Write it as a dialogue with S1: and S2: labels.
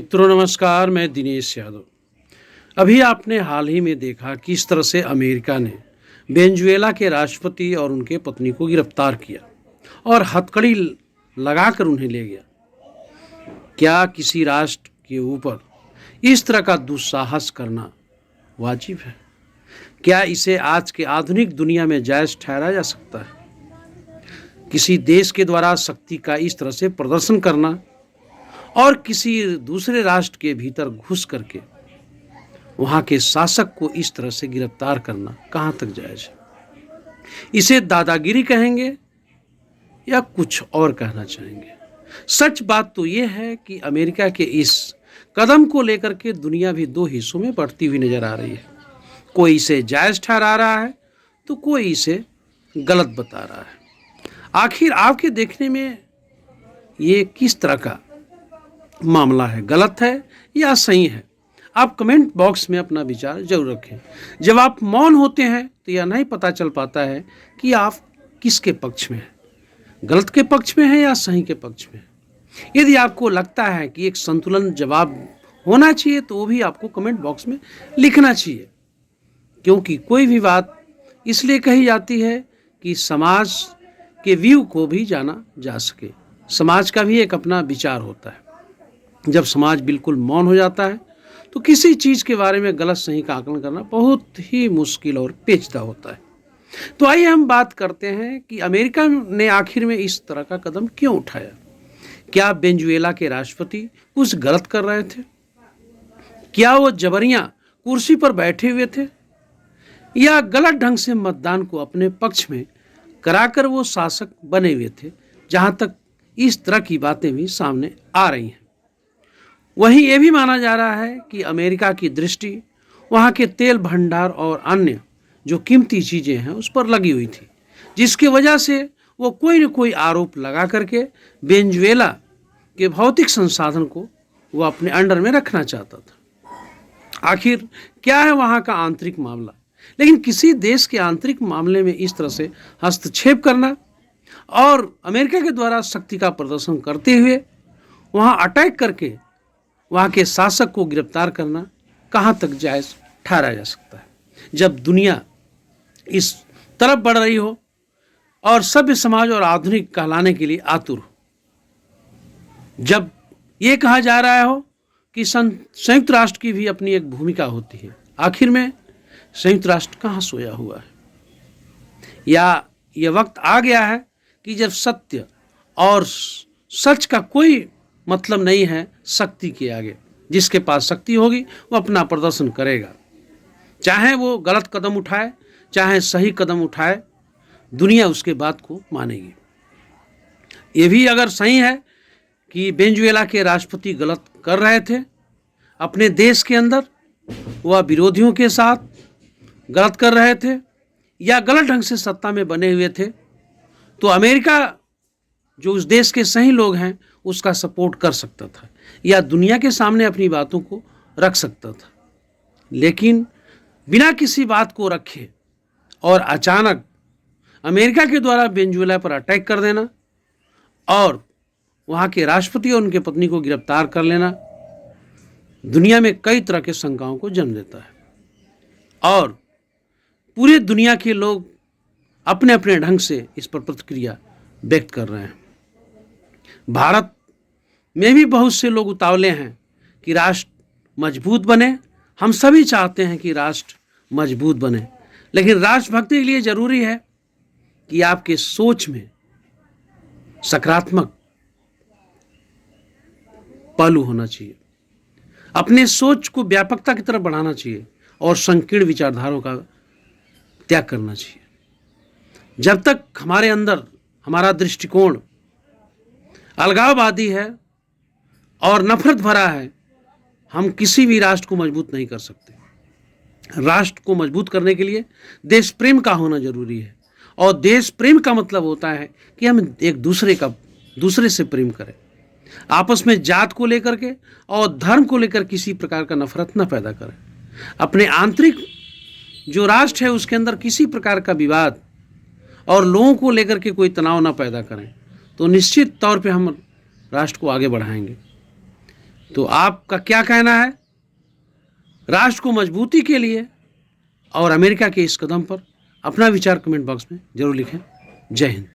S1: मित्रों नमस्कार, मैं दिनेश यादव। अभी आपने हाल ही में देखा किस तरह से अमेरिका ने वेनेजुएला के राष्ट्रपति और उनके पत्नी को गिरफ्तार किया और हथकड़ी लगाकर उन्हें ले गया। क्या किसी राष्ट्र के ऊपर इस तरह का दुस्साहस करना वाजिब है? क्या इसे आज के आधुनिक दुनिया में जायज़ ठहराया जा सकता है? किसी देश के द्वारा शक्ति का इस तरह से प्रदर्शन करना और किसी दूसरे राष्ट्र के भीतर घुस करके वहाँ के शासक को इस तरह से गिरफ्तार करना कहाँ तक जायज़ है? इसे दादागिरी कहेंगे या कुछ और कहना चाहेंगे? सच बात तो ये है कि अमेरिका के इस कदम को लेकर के दुनिया भी दो हिस्सों में बढ़ती हुई नजर आ रही है। कोई इसे जायज़ ठहरा रहा है तो कोई इसे गलत बता रहा है। आखिर आपके देखने में ये किस तरह का मामला है, गलत है या सही है? आप कमेंट बॉक्स में अपना विचार जरूर रखें। जब आप मौन होते हैं तो यह नहीं पता चल पाता है कि आप किसके पक्ष में हैं, गलत के पक्ष में हैं या सही के पक्ष में हैं। यदि आपको लगता है कि एक संतुलन जवाब होना चाहिए तो वो भी आपको कमेंट बॉक्स में लिखना चाहिए, क्योंकि कोई भी बात इसलिए कही जाती है कि समाज के व्यू को भी जाना जा सके। समाज का भी एक अपना विचार होता है। जब समाज बिल्कुल मौन हो जाता है तो किसी चीज़ के बारे में गलत सही का आकलन करना बहुत ही मुश्किल और पेचीदा होता है। तो आइए हम बात करते हैं कि अमेरिका ने आखिर में इस तरह का कदम क्यों उठाया। क्या वेनेजुएला के राष्ट्रपति कुछ गलत कर रहे थे? क्या वो जबरियां कुर्सी पर बैठे हुए थे या गलत ढंग से मतदान को अपने पक्ष में कराकर वो शासक बने हुए थे? जहां तक इस तरह की बातें भी सामने आ रही हैं। वहीं ये भी माना जा रहा है कि अमेरिका की दृष्टि वहाँ के तेल भंडार और अन्य जो कीमती चीज़ें हैं उस पर लगी हुई थी, जिसकी वजह से वो कोई न कोई आरोप लगा करके वेनेजुएला के भौतिक संसाधन को वो अपने अंडर में रखना चाहता था। आखिर क्या है वहाँ का आंतरिक मामला? लेकिन किसी देश के आंतरिक मामले में इस तरह से हस्तक्षेप करना और अमेरिका के द्वारा शक्ति का प्रदर्शन करते हुए वहाँ अटैक करके वहाँ के शासक को गिरफ्तार करना कहाँ तक जायज़ ठहराया जा सकता है? जब दुनिया इस तरफ बढ़ रही हो और सभ्य समाज और आधुनिक कहलाने के लिए आतुर हो, जब ये कहा जा रहा हो कि संयुक्त राष्ट्र की भी अपनी एक भूमिका होती है, आखिर में संयुक्त राष्ट्र कहाँ सोया हुआ है? या यह वक्त आ गया है कि जब सत्य और सच का कोई मतलब नहीं है शक्ति के आगे? जिसके पास शक्ति होगी वो अपना प्रदर्शन करेगा, चाहे वो गलत कदम उठाए चाहे सही कदम उठाए, दुनिया उसके बात को मानेगी। ये भी अगर सही है कि वेनेजुएला के राष्ट्रपति गलत कर रहे थे अपने देश के अंदर, वह विरोधियों के साथ गलत कर रहे थे या गलत ढंग से सत्ता में बने हुए थे, तो अमेरिका जो उस देश के सही लोग हैं उसका सपोर्ट कर सकता था या दुनिया के सामने अपनी बातों को रख सकता था। लेकिन बिना किसी बात को रखे और अचानक अमेरिका के द्वारा वेनेजुएला पर अटैक कर देना और वहाँ के राष्ट्रपति और उनके पत्नी को गिरफ्तार कर लेना दुनिया में कई तरह के शंकाओं को जन्म देता है और पूरे दुनिया के लोग अपने अपने ढंग से इस पर प्रतिक्रिया व्यक्त कर रहे हैं। भारत में भी बहुत से लोग उतावले हैं कि राष्ट्र मजबूत बने। हम सभी चाहते हैं कि राष्ट्र मजबूत बने, लेकिन राष्ट्रभक्ति के लिए जरूरी है कि आपके सोच में सकारात्मक पहलू होना चाहिए, अपने सोच को व्यापकता की तरफ बढ़ाना चाहिए और संकीर्ण विचारधाराओं का त्याग करना चाहिए। जब तक हमारे अंदर हमारा दृष्टिकोण अलगाववादी है और नफरत भरा है, हम किसी भी राष्ट्र को मजबूत नहीं कर सकते। राष्ट्र को मजबूत करने के लिए देश प्रेम का होना जरूरी है और देश प्रेम का मतलब होता है कि हम एक दूसरे से प्रेम करें, आपस में जात को लेकर के और धर्म को लेकर किसी प्रकार का नफरत न पैदा करें, अपने आंतरिक जो राष्ट्र है उसके अंदर किसी प्रकार का विवाद और लोगों को लेकर के कोई तनाव ना पैदा करें, तो निश्चित तौर पे हम राष्ट्र को आगे बढ़ाएंगे। तो आपका क्या कहना है? राष्ट्र को मजबूती के लिए और अमेरिका के इस कदम पर अपना विचार कमेंट बॉक्स में जरूर लिखें। जय हिंद।